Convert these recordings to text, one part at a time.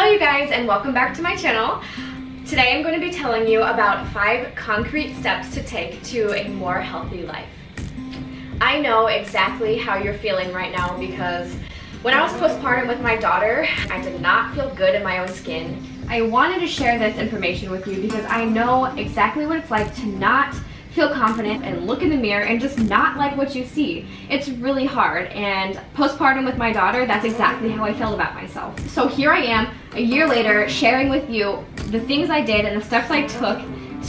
Hello you guys, and welcome back to my channel. Today I'm going to be telling you about 5 concrete steps to take to a more healthy life. I know exactly how you're feeling right now because when I was postpartum with my daughter, I did not feel good in my own skin. I wanted to share this information with you because I know exactly what it's like to not feel confident and look in the mirror and just not like what you see. It's really hard, and postpartum with my daughter, that's exactly how I felt about myself. So here I am, a year later, sharing with you the things I did and the steps I took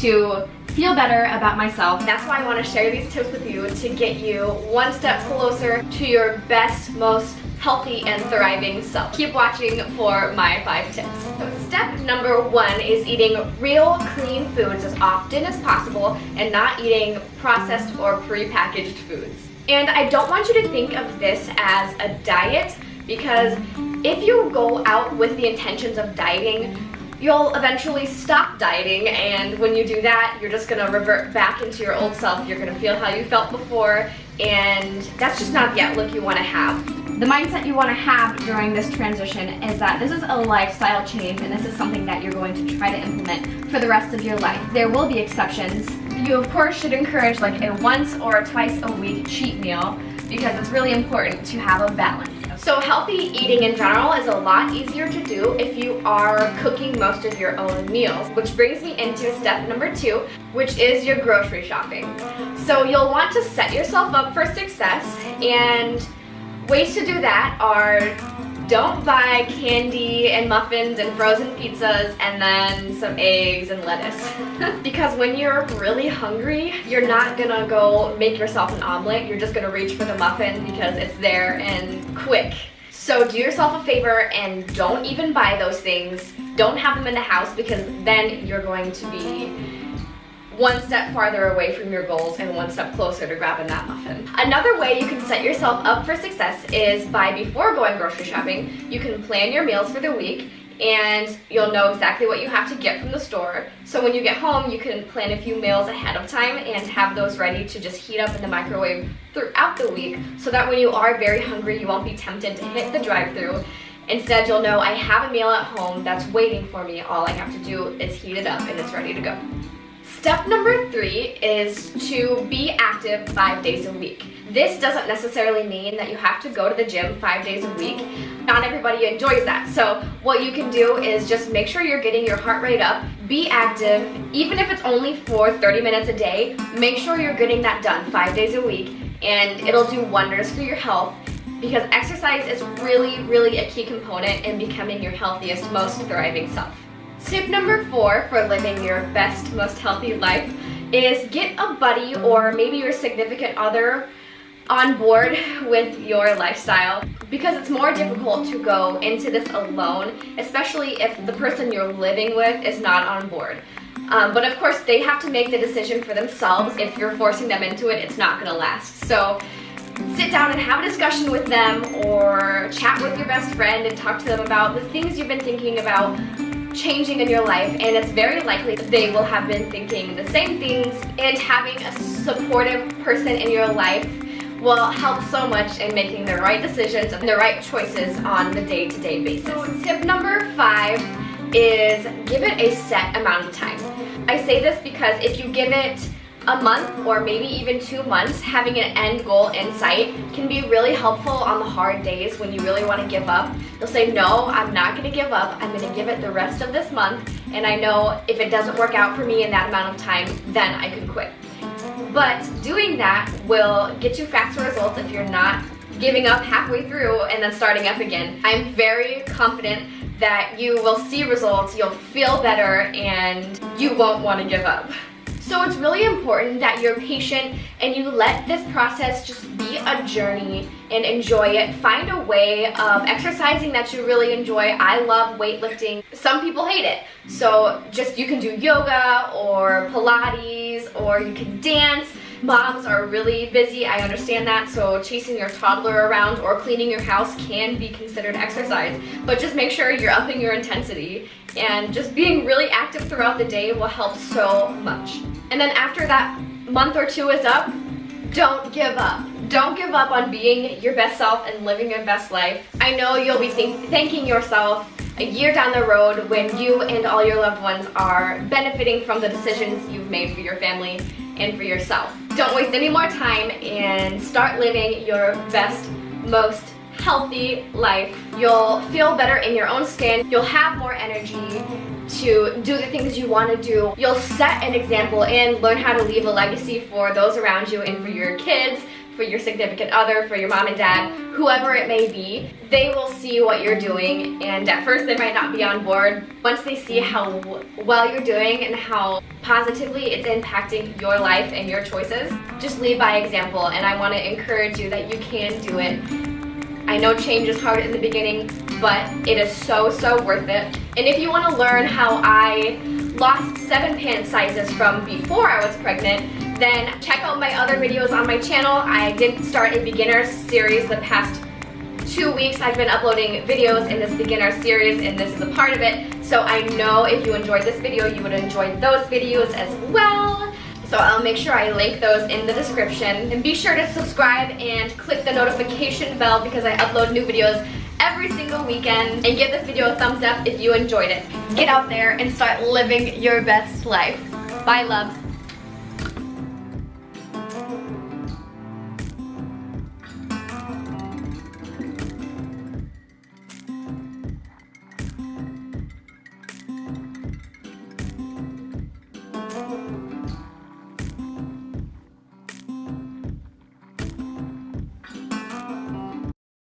to feel better about myself. That's why I want to share these tips with you to get you one step closer to your best, most healthy and thriving self. Keep watching for my 5 tips. So step number 1 is eating real clean foods as often as possible and not eating processed or prepackaged foods. And I don't want you to think of this as a diet, because if you go out with the intentions of dieting, you'll eventually stop dieting, and when you do that, you're just gonna revert back into your old self. You're gonna feel how you felt before, and that's just not the outlook you wanna have. The mindset you wanna have during this transition is that this is a lifestyle change, and this is something that you're going to try to implement for the rest of your life. There will be exceptions. You of course should encourage like a once or twice a week cheat meal, because it's really important to have a balance. So healthy eating in general is a lot easier to do if you are cooking most of your own meals, which brings me into step number 2, which is your grocery shopping. So you'll want to set yourself up for success, and ways to do that are: don't buy candy and muffins and frozen pizzas and then some eggs and lettuce. Because when you're really hungry, you're not gonna go make yourself an omelet. You're just gonna reach for the muffin because it's there and quick. So do yourself a favor and don't even buy those things. Don't have them in the house, because then you're going to be one step farther away from your goals and one step closer to grabbing that muffin. Another way you can set yourself up for success is by, before going grocery shopping, you can plan your meals for the week, and you'll know exactly what you have to get from the store. So when you get home, you can plan a few meals ahead of time and have those ready to just heat up in the microwave throughout the week, so that when you are very hungry, you won't be tempted to hit the drive-thru. Instead, you'll know, I have a meal at home that's waiting for me. All I have to do is heat it up and it's ready to go. Step number 3 is to be active 5 days a week. This doesn't necessarily mean that you have to go to the gym 5 days a week. Not everybody enjoys that. So what you can do is just make sure you're getting your heart rate up, be active, even if it's only for 30 minutes a day. Make sure you're getting that done 5 days a week, and it'll do wonders for your health, because exercise is really a key component in becoming your healthiest, most thriving self. Tip number 4 for living your best, most healthy life is get a buddy or maybe your significant other on board with your lifestyle, because it's more difficult to go into this alone, especially if the person you're living with is not on board. But of course, they have to make the decision for themselves. If you're forcing them into it, it's not gonna last. So sit down and have a discussion with them, or chat with your best friend and talk to them about the things you've been thinking about changing in your life, and it's very likely that they will have been thinking the same things, and having a supportive person in your life will help so much in making the right decisions and the right choices on the day-to-day basis. So tip number 5 is give it a set amount of time. I say this because if you give it a month or maybe even 2 months, having an end goal in sight can be really helpful on the hard days when you really want to give up. You'll say, no, I'm not going to give up. I'm going to give it the rest of this month, and I know if it doesn't work out for me in that amount of time, then I can quit. But doing that will get you faster results if you're not giving up halfway through and then starting up again. I'm very confident that you will see results, you'll feel better, and you won't want to give up. So it's really important that you're patient and you let this process just be a journey and enjoy it. Find a way of exercising that you really enjoy. I love weightlifting. Some people hate it. So you can do yoga or Pilates, or you can dance. Moms are really busy, I understand that, so chasing your toddler around or cleaning your house can be considered exercise, but just make sure you're upping your intensity, and just being really active throughout the day will help so much. And then after that month or 2 is up, don't give up. Don't give up on being your best self and living your best life. I know you'll be thanking yourself a year down the road when you and all your loved ones are benefiting from the decisions you've made for your family and for yourself. Don't waste any more time and start living your best, most healthy life. You'll feel better in your own skin. You'll have more energy to do the things you want to do. You'll set an example and learn how to leave a legacy for those around you and for your kids, for your significant other, for your mom and dad, whoever it may be. They will see what you're doing, and at first they might not be on board. Once they see how well you're doing and how positively it's impacting your life and your choices, just lead by example. And I want to encourage you that you can do it. I know change is hard in the beginning, but it is so worth it. And if you want to learn how I lost 7 pant sizes from before I was pregnant, then check out my other videos on my channel. I did start a beginner series the past 2 weeks. I've been uploading videos in this beginner series, and this is a part of it. So I know if you enjoyed this video, you would enjoy those videos as well. So I'll make sure I link those in the description. And be sure to subscribe and click the notification bell because I upload new videos every single weekend. And give this video a thumbs up if you enjoyed it. Get out there and start living your best life. Bye, loves.